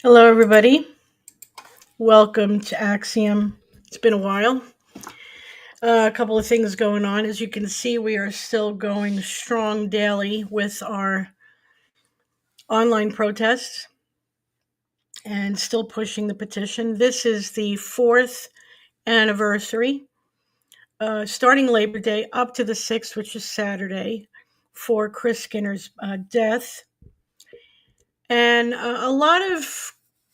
Hello, everybody. Welcome to Axiom. It's been a while. A couple of things going on. As you can see, we are still going strong daily with our online protests and still pushing the petition. This is the fourth anniversary, starting Labor Day up to the 6th, which is Saturday, for Chris Skinner's death. And a lot of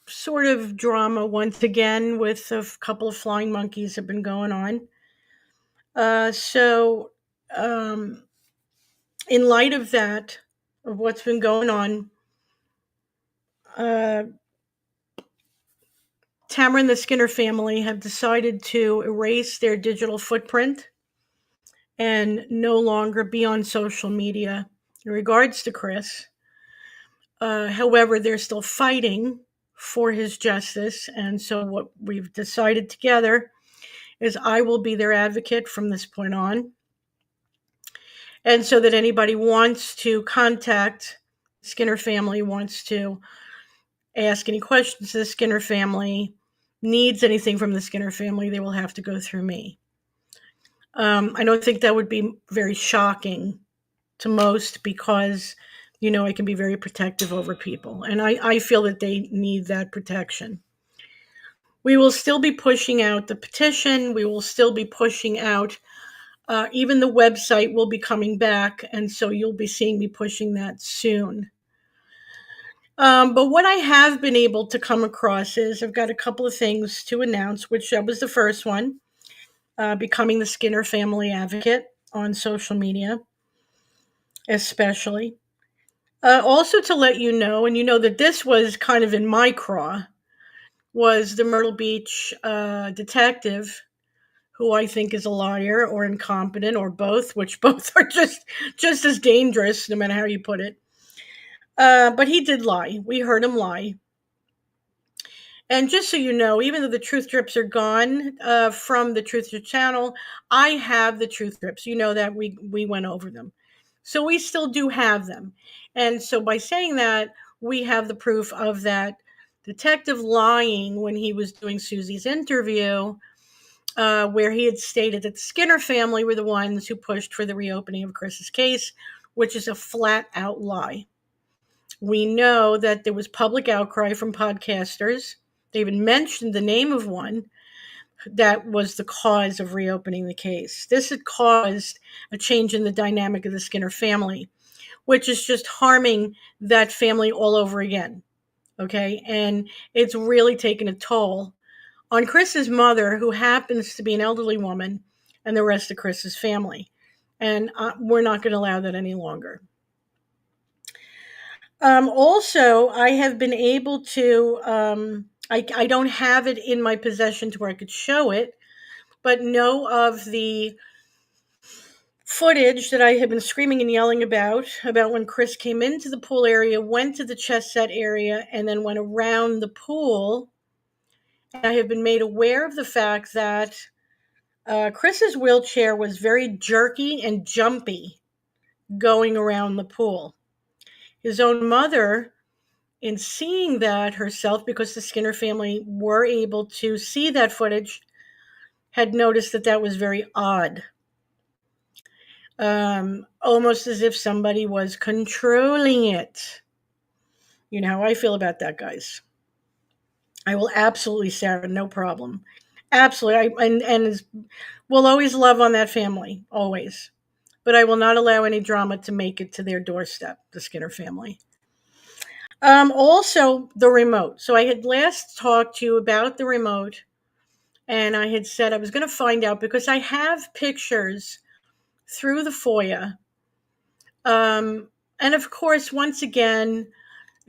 sort of drama once again with a couple of flying monkeys have been going on. So, um, in light of that, of what's been going on, uh, Tamara and the Skinner family have decided to erase their digital footprint and no longer be on social media in regards to Chris. However, they're still fighting for his justice. And so, what we've decided together is I will be their advocate from this point on. And so that anybody wants to contact Skinner family, wants to ask any questions to the Skinner family, needs anything from the Skinner family, they will have to go through me. I don't think that would be very shocking to most because, I can be very protective over people. And I feel that they need that protection. We will still be pushing out the petition. We will still be pushing out, even the website will be coming back. And so you'll be seeing me pushing that soon. But what I have been able to come across is I've got a couple of things to announce, which that was the first one, becoming the Skinner family advocate on social media, especially. Also to let you know, and you know that this was kind of in my craw, was the Myrtle Beach detective, who I think is a liar or incompetent or both, which both are just as dangerous, no matter how you put it. But he did lie. We heard him lie. And just so you know, even though the truth drips are gone from the Truth Drip channel, I have the truth drips. You know that we went over them, so we still do have them. And so by saying that, we have the proof of that detective lying when he was doing Susie's interview, where he had stated that the Skinner family were the ones who pushed for the reopening of Chris's case, which is a flat out lie. We know that there was public outcry from podcasters. They even mentioned the name of one that was the cause of reopening the case. This had caused a change in the dynamic of the Skinner family, which is just harming that family all over again. Okay. And it's really taken a toll on Chris's mother, who happens to be an elderly woman, and the rest of Chris's family. And we're not going to allow that any longer. Also, I have been able to, I don't have it in my possession to where I could show it, but know of the footage that I have been screaming and yelling about when Chris came into the pool area, went to the chess set area, and then went around the pool. And I have been made aware of the fact that Chris's wheelchair was very jerky and jumpy going around the pool. His own mother, in seeing that herself, because the Skinner family were able to see that footage, had noticed that that was very odd. Almost as if somebody was controlling it. You know how I feel about that, guys. I will absolutely, Sarah, no problem. Absolutely. And we'll always love on that family, always. But I will not allow any drama to make it to their doorstep, the Skinner family. Also, the remote. So I had last talked to you about the remote, and I had said I was going to find out because I have pictures through the FOIA. And of course, once again,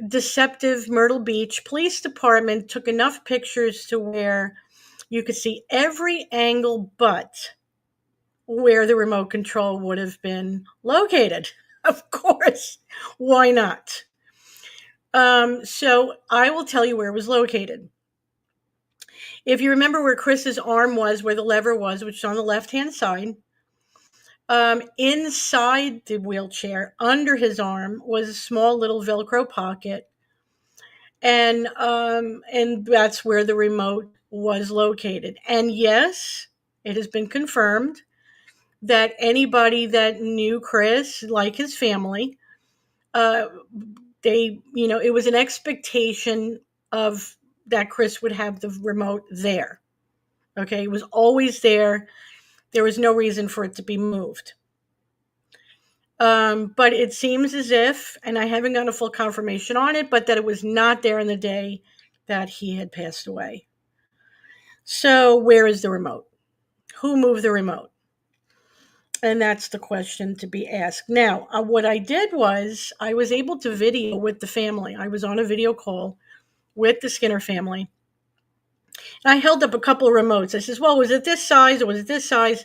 deceptive Myrtle Beach Police Department took enough pictures to where you could see every angle but where the remote control would have been located. Of course, why not? So I will tell you where it was located. If you remember where Chris's arm was, where the lever was, which is on the left-hand side, inside the wheelchair, under his arm, was a small little Velcro pocket. And that's where the remote was located. And yes, it has been confirmed that anybody that knew Chris, like his family, uh, it was an expectation of that Chris would have the remote there. Okay, it was always there. There was no reason for it to be moved. But it seems as if, and I haven't gotten a full confirmation on it, but that it was not there on the day that he had passed away. So, where is the remote? Who moved the remote? And that's the question to be asked. Now, what I did was I was able to video with the family. I was on a video call with the Skinner family. And I held up a couple of remotes. I says, well, was it this size or was it this size?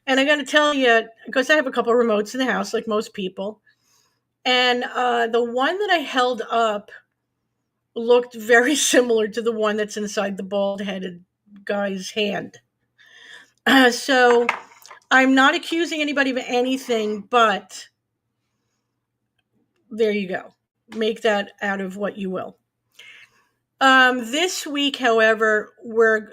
And I got to tell you, because I have a couple of remotes in the house, like most people. And the one that I held up looked very similar to the one that's inside the bald headed guy's hand. So I'm not accusing anybody of anything, but there you go. Make that out of what you will. This week, however, we're,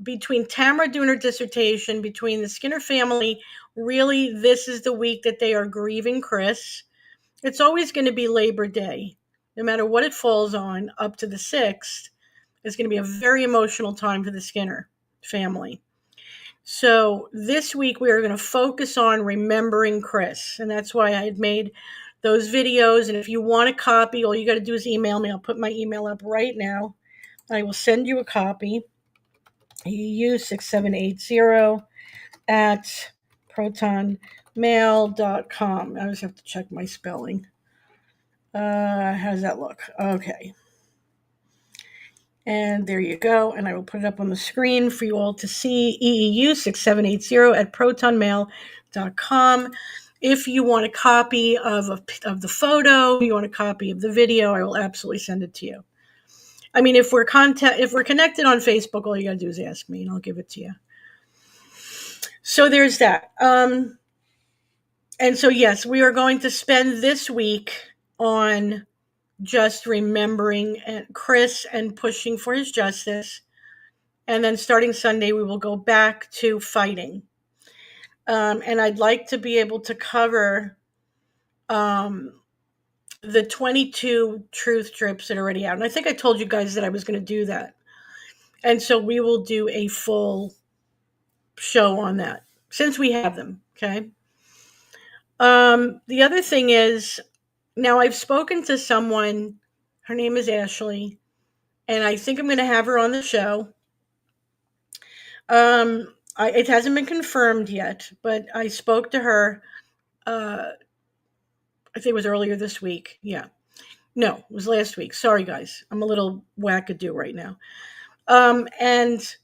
between Tamara doing her dissertation, between the Skinner family, really, this is the week that they are grieving Chris. It's always going to be Labor Day, no matter what it falls on, up to the 6th. It's going to be a very emotional time for the Skinner family. So this week we are going to focus on remembering Chris, and that's why I had made those videos. And if you want a copy, all you got to do is email me. I'll put my email up right now. I will send you a copy. EU6780 at protonmail.com. I just have to check my spelling. How does that look? Okay. And there you go. And I will put it up on the screen for you all to see. EEU6780 at protonmail.com. If you want a copy of the photo, you want a copy of the video, I will absolutely send it to you. I mean, if we're connected on Facebook, all you got to do is ask me and I'll give it to you. So there's that. And so, yes, we are going to spend this week on just remembering Chris and pushing for his justice. And then starting Sunday, we will go back to fighting. And I'd like to be able to cover the 22 truth strips that are already out. And I think I told you guys that I was going to do that. And so we will do a full show on that since we have them. Okay. The other thing is, now I've spoken to someone, her name is Ashley, and I think I'm going to have her on the show. It hasn't been confirmed yet, but I spoke to her. I think it was earlier this week. Yeah. No, it was last week. Sorry, guys. I'm a little wackadoo right now. And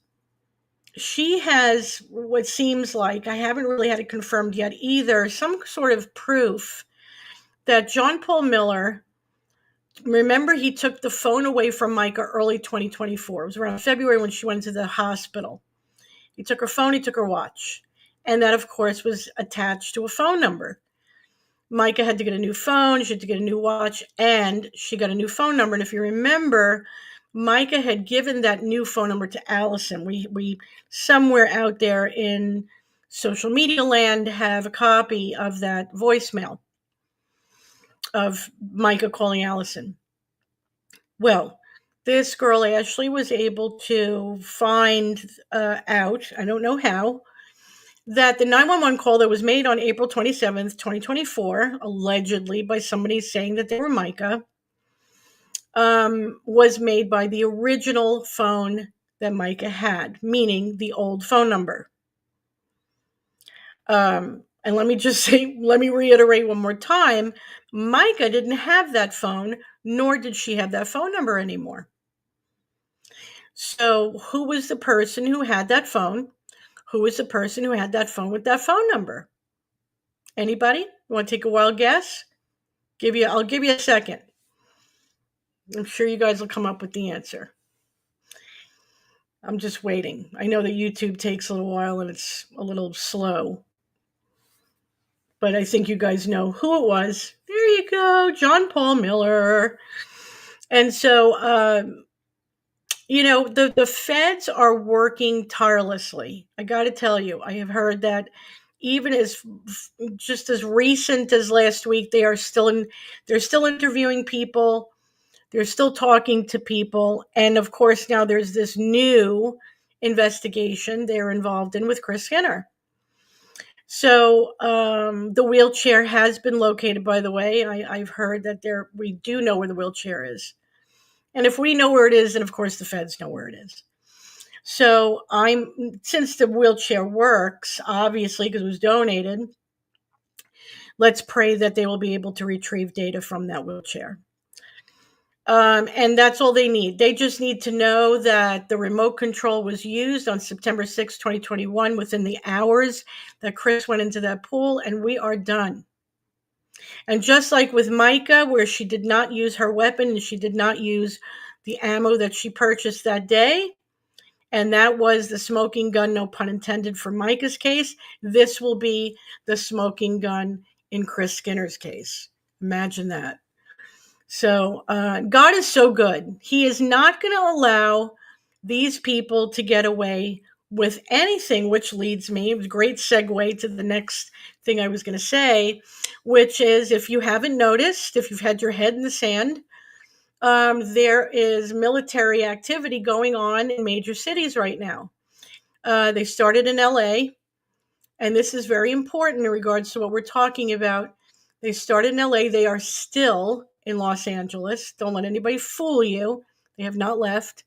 she has what seems like, I haven't really had it confirmed yet either, some sort of proof that John Paul Miller, remember, he took the phone away from Micah early 2024. It was around February when she went into the hospital. He took her phone, he took her watch. And that, of course, was attached to a phone number. Micah had to get a new phone, she had to get a new watch, and she got a new phone number. And if you remember, Micah had given that new phone number to Allison. We somewhere out there in social media land have a copy of that voicemail of Micah calling Allison. Well, this girl, Ashley, was able to find out, I don't know how, that the 911 call that was made on April 27th, 2024, allegedly by somebody saying that they were Micah, was made by the original phone that Micah had, meaning the old phone number. And let me reiterate one more time, Micah didn't have that phone, nor did she have that phone number anymore. So who was the person who had that phone? Who was the person who had that phone with that phone number? Anybody? You want to take a wild guess? I'll give you a second. I'm sure you guys will come up with the answer. I'm just waiting. I know that YouTube takes a little while and it's a little slow. But I think you guys know who it was. There you go, John Paul Miller. And so, the feds are working tirelessly. I got to tell you, I have heard that even as just as recent as last week, they're still interviewing people. They're still talking to people. And of course, now there's this new investigation they're involved in with Chris Skinner. So the wheelchair has been located, by the way. I've heard that we do know where the wheelchair is. And if we know where it is, then of course the feds know where it is. So since the wheelchair works, obviously, because it was donated, let's pray that they will be able to retrieve data from that wheelchair. And that's all they need. They just need to know that the remote control was used on September 6, 2021, within the hours that Chris went into that pool, and we are done. And just like with Micah, where she did not use her weapon and she did not use the ammo that she purchased that day, and that was the smoking gun, no pun intended, for Micah's case, this will be the smoking gun in Chris Skinner's case. Imagine that. So God is so good. He is not going to allow these people to get away with anything, which leads me, it was a great segue to the next thing I was going to say, which is, if you haven't noticed, if you've had your head in the sand, there is military activity going on in major cities right now. They started in LA, and this is very important in regards to what we're talking about. They started in LA. They are still in Los Angeles. Don't let anybody fool you. They have not left.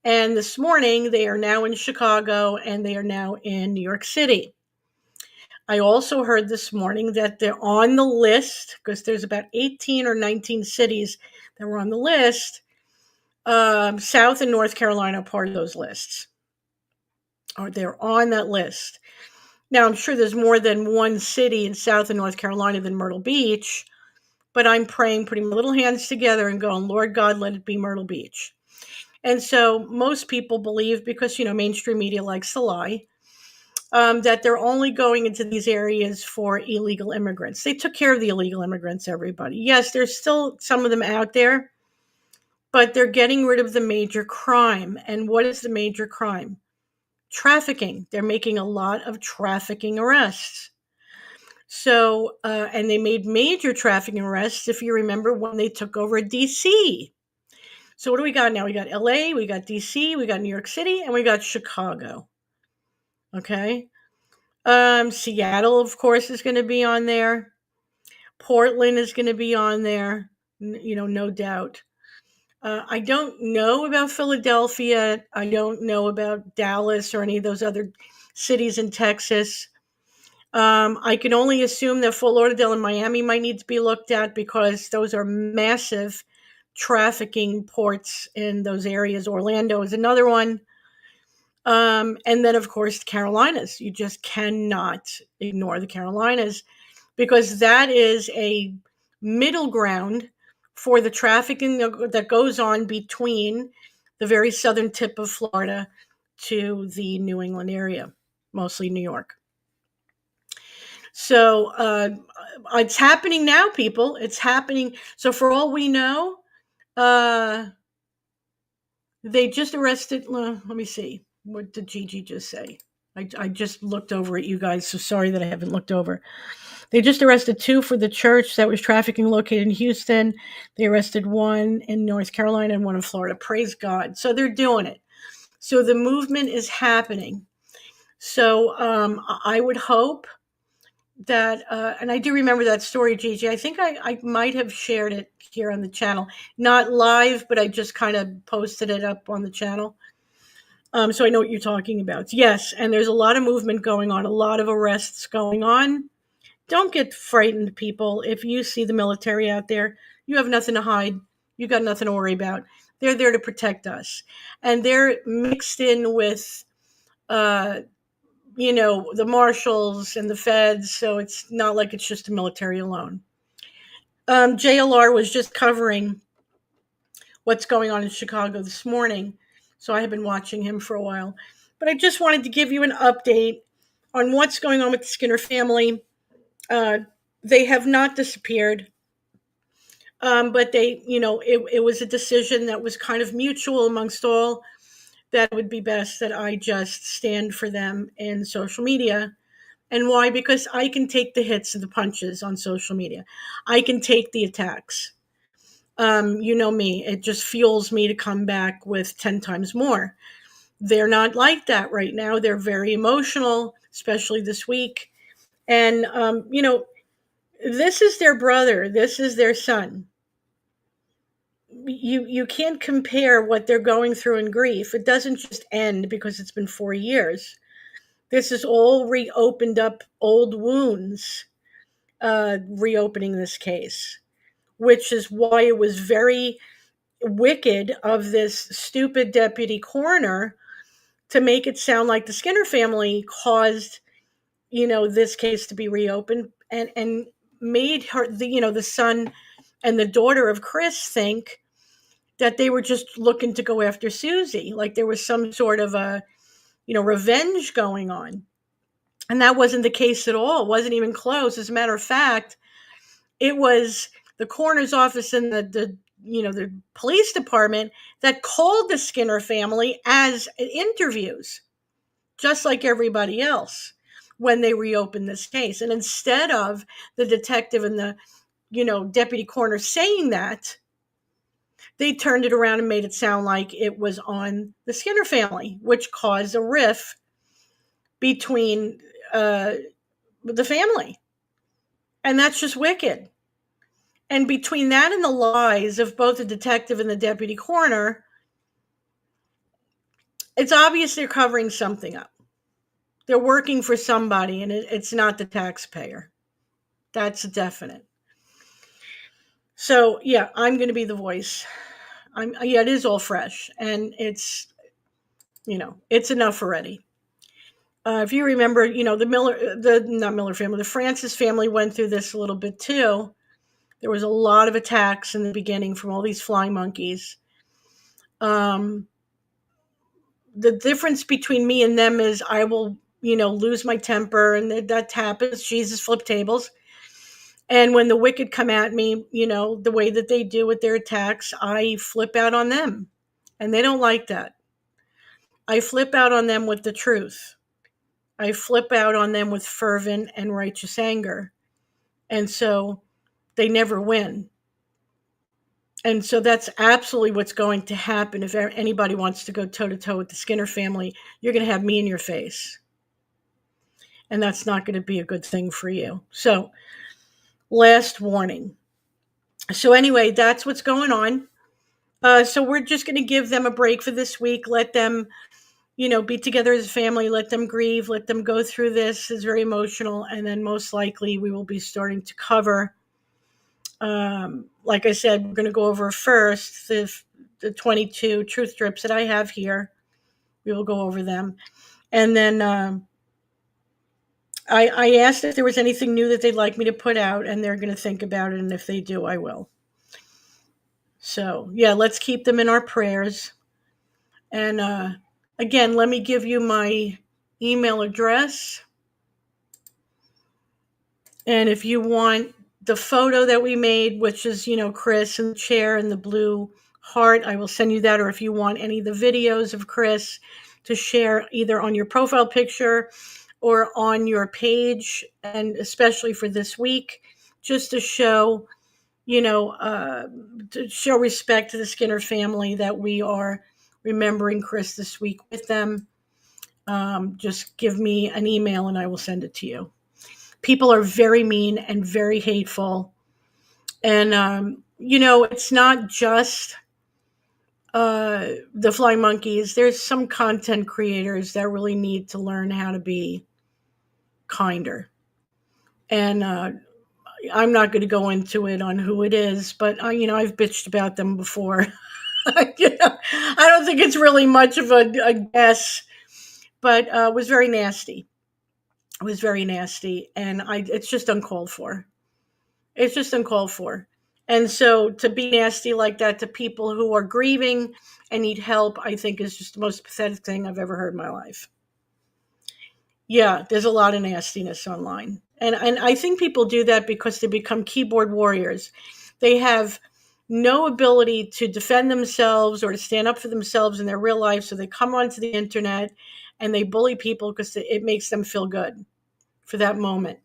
And this morning, they are now in Chicago, and they are now in New York City. I also heard this morning that they're on the list, because there's about 18 or 19 cities that were on the list. South and North Carolina are part of those lists. Or they're on that list. Now, I'm sure there's more than one city in South and North Carolina than Myrtle Beach, but I'm praying, putting my little hands together and going, Lord God, let it be Myrtle Beach. And so most people believe, because, mainstream media likes to lie, that they're only going into these areas for illegal immigrants. They took care of the illegal immigrants, everybody. Yes, there's still some of them out there, but they're getting rid of the major crime. And what is the major crime? Trafficking. They're making a lot of trafficking arrests. So, and they made major trafficking arrests, if you remember, when they took over DC. So what do we got now? We got LA, we got DC, we got New York City, and we got Chicago. Okay. Seattle, of course, is going to be on there. Portland is going to be on there, no doubt. I don't know about Philadelphia. I don't know about Dallas or any of those other cities in Texas. I can only assume that Fort Lauderdale and Miami might need to be looked at, because those are massive trafficking ports in those areas. Orlando is another one. And then, of course, the Carolinas. You just cannot ignore the Carolinas, because that is a middle ground for the trafficking that goes on between the very southern tip of Florida to the New England area, mostly New York. So it's happening now, people. It's happening. So for all we know, they just arrested. Let me see. What did Gigi just say? I just looked over at you guys, so sorry that I haven't looked over. They just arrested 2 for the church that was trafficking located in Houston. They arrested 1 in North Carolina and 1 in Florida. Praise God. So they're doing it. So the movement is happening. So I would hope that, and I do remember that story, Gigi. I think I might have shared it here on the channel. Not live, but I just kind of posted it up on the channel. So I know what you're talking about. Yes, and there's a lot of movement going on, a lot of arrests going on. Don't get frightened, people. If you see the military out there, you have nothing to hide. You got nothing to worry about. They're there to protect us. And they're mixed in with, the marshals and the feds. So it's not like it's just the military alone. JLR was just covering what's going on in Chicago this morning. So I have been watching him for a while. But I just wanted to give you an update on what's going on with the Skinner family. They have not disappeared. But they, it was a decision that was kind of mutual amongst all, that it would be best that I just stand for them in social media. And why? Because I can take the hits and the punches on social media. I can take the attacks. You know me, it just fuels me to come back with 10 times more. They're not like that right now. They're very emotional, especially this week. And, this is their brother, this is their son. You can't compare what they're going through in grief. It doesn't just end because it's been 4 years. This is all reopened up old wounds, reopening this case, which is why it was very wicked of this stupid deputy coroner to make it sound like the Skinner family caused, this case to be reopened, and made her, the son and the daughter of Chris, think that they were just looking to go after Susie, like there was some sort of a, revenge going on. And that wasn't the case at all. It wasn't even close. As a matter of fact, it was the coroner's office and the police department that called the Skinner family as interviews, just like everybody else, when they reopened this case. And instead of the detective and the, deputy coroner saying that, they turned it around and made it sound like it was on the Skinner family, which caused a rift between the family. And that's just wicked. And between that and the lies of both the detective and the deputy coroner, it's obvious they're covering something up. They're working for somebody, and it's not the taxpayer. That's definite. So, yeah, I'm going to be the voice. Yeah, it is all fresh, and it's enough already. If you remember, not Miller family, the Francis family went through this a little bit too. There was a lot of attacks in the beginning from all these flying monkeys. The difference between me and them is I will, lose my temper, and that happens. Jesus flipped tables. And when the wicked come at me, the way that they do with their attacks, I flip out on them. And they don't like that. I flip out on them with the truth. I flip out on them with fervent and righteous anger. And so they never win. And so that's absolutely what's going to happen. If anybody wants to go toe to toe with the Skinner family, you're going to have me in your face. And that's not going to be a good thing for you. So, last warning. So, anyway, that's what's going on. So, we're just going to give them a break for this week. Let them, be together as a family. Let them grieve. Let them go through this. It's very emotional. And then, most likely, we will be starting to cover. Like I said, we're going to go over first the 22 truth strips that I have here. We will go over them. And then I asked if there was anything new that they'd like me to put out, and they're going to think about it. And if they do, I will. So, yeah, let's keep them in our prayers. And again, let me give you my email address. And if you want the photo that we made, which is, Chris in the chair and the blue heart, I will send you that. Or if you want any of the videos of Chris to share either on your profile picture or on your page, and especially for this week, just to show, to show respect to the Skinner family, that we are remembering Chris this week with them. Just give me an email and I will send it to you. People are very mean and very hateful. And, it's not just the flying monkeys. There's some content creators that really need to learn how to be kinder. And I'm not going to go into it on who it is, but, I've bitched about them before. I don't think it's really much of a guess, but it was very nasty. It was very nasty, and it's just uncalled for. It's just uncalled for. And so to be nasty like that to people who are grieving and need help, I think is just the most pathetic thing I've ever heard in my life. Yeah, there's a lot of nastiness online. And I think people do that because they become keyboard warriors. They have no ability to defend themselves or to stand up for themselves in their real life. So they come onto the internet and they bully people because it makes them feel good for that moment.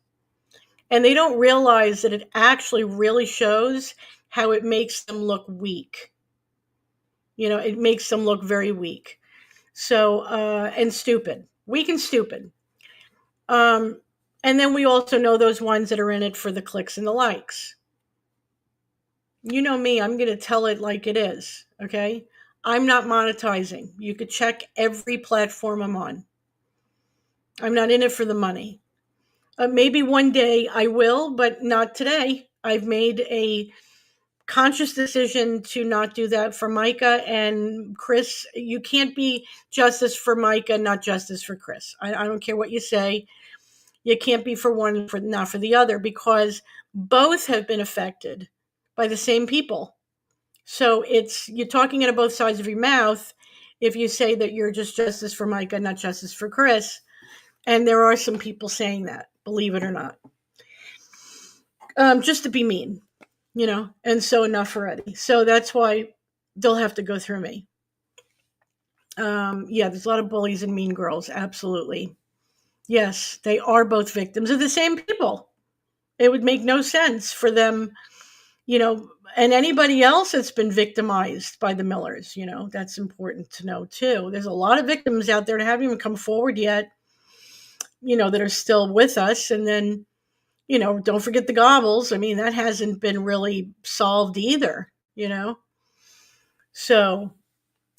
And they don't realize that it actually really shows how it makes them look weak. It makes them look very weak. So, and stupid, weak and stupid. Um, and then we also know those ones that are in it for the clicks and the likes. You know me, I'm going to tell it like it is. Okay. I'm not monetizing. You could check every platform I'm on. I'm not in it for the money. Maybe one day I will, but not today. I've made a conscious decision to not do that for Micah and Chris. You can't be justice for Micah, not justice for Chris. I don't care what you say. You can't be for one, for not for the other, because both have been affected by the same people. So you're talking out of both sides of your mouth if you say that you're just justice for Micah, not justice for Chris. And there are some people saying that, believe it or not, just to be mean, and so enough already. So that's why they'll have to go through me. Yeah, there's a lot of bullies and mean girls. Absolutely. Yes, they are both victims of the same people. It would make no sense for them, and anybody else that's been victimized by the Millers, that's important to know too. There's a lot of victims out there that haven't even come forward yet, that are still with us. And then, don't forget the Gobbles. I mean, that hasn't been really solved either, So,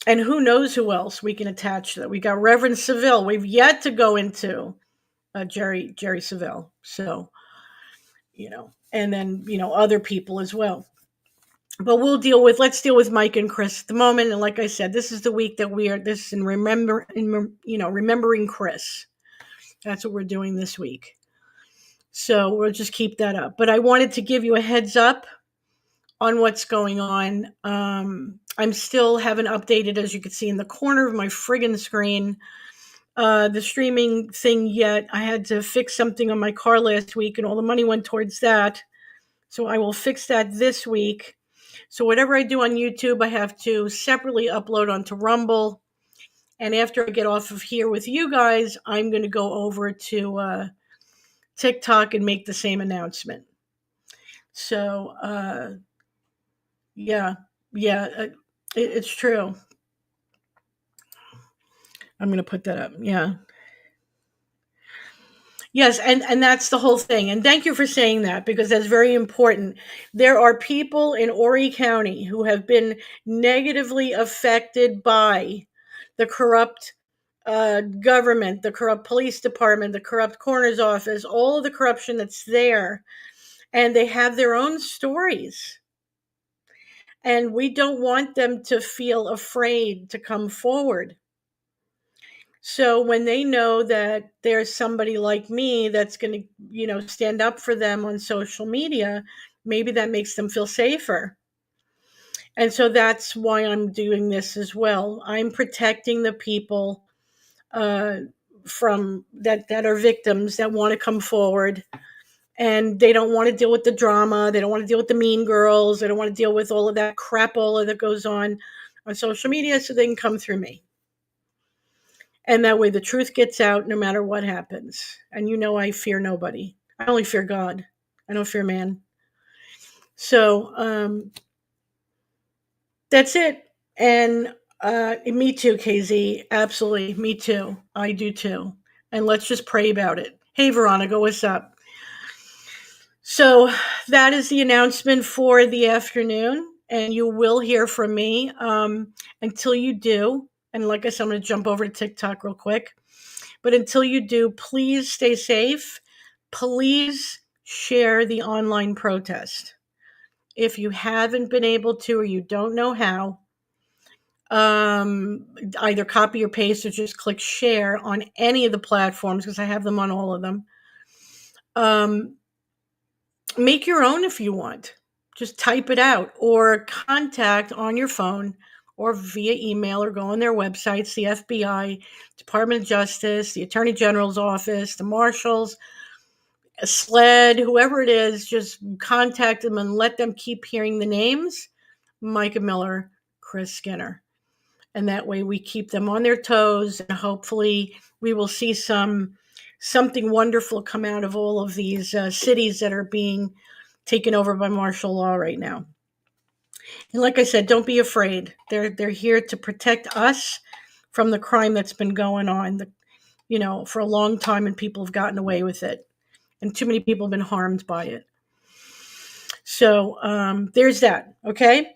and who knows who else we can attach to that. We got Reverend Seville. We've yet to go into Jerry Seville. So, and then, other people as well. But let's deal with Mike and Chris at the moment. And like I said, this is the week that remembering Chris. That's what we're doing this week. So we'll just keep that up. But I wanted to give you a heads up on what's going on. I'm still haven't updated, as you can see in the corner of my friggin' screen, the streaming thing yet. I had to fix something on my car last week and all the money went towards that. So I will fix that this week. So whatever I do on YouTube, I have to separately upload onto Rumble. And after I get off of here with you guys, I'm going to go over to TikTok and make the same announcement. So, yeah, it's true. I'm going to put that up. Yeah. Yes, and that's the whole thing. And thank you for saying that, because that's very important. There are people in Horry County who have been negatively affected by the corrupt government, the corrupt police department, the corrupt coroner's office, all of the corruption that's there. And they have their own stories. And we don't want them to feel afraid to come forward. So when they know that there's somebody like me that's going to, stand up for them on social media, maybe that makes them feel safer. And so that's why I'm doing this as well. I'm protecting the people from that are victims that want to come forward, and they don't want to deal with the drama. They don't want to deal with the mean girls. They don't want to deal with all of that crapola that goes on social media, so they can come through me. And that way the truth gets out no matter what happens. And I fear nobody. I only fear God. I don't fear man. So that's it. And me too, KZ. Absolutely. Me too. I do too. And let's just pray about it. Hey, Veronica, what's up? So that is the announcement for the afternoon. And you will hear from me until you do. And like I said, I'm going to jump over to TikTok real quick. But until you do, please stay safe. Please share the online protest. If you haven't been able to, or you don't know how, either copy or paste or just click share on any of the platforms, because I have them on all of them. Make your own if you want. Just type it out, or contact on your phone or via email, or go on their websites, the FBI, Department of Justice, the Attorney General's office, the marshals, a SLED, whoever it is, just contact them and let them keep hearing the names Micah Miller, Chris Skinner. And that way we keep them on their toes, and hopefully we will see something wonderful come out of all of these cities that are being taken over by martial law right now. And like I said, don't be afraid. They're here to protect us from the crime that's been going on, for a long time, and people have gotten away with it, and too many people have been harmed by it. So there's that. Okay.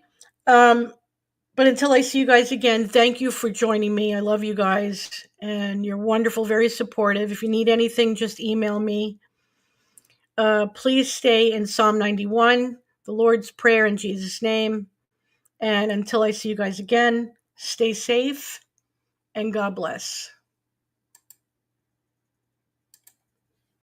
But until I see you guys again, thank you for joining me. I love you guys, and you're wonderful, very supportive. If you need anything, just email me. Please stay in Psalm 91, the Lord's Prayer in Jesus' name. And until I see you guys again, stay safe and God bless.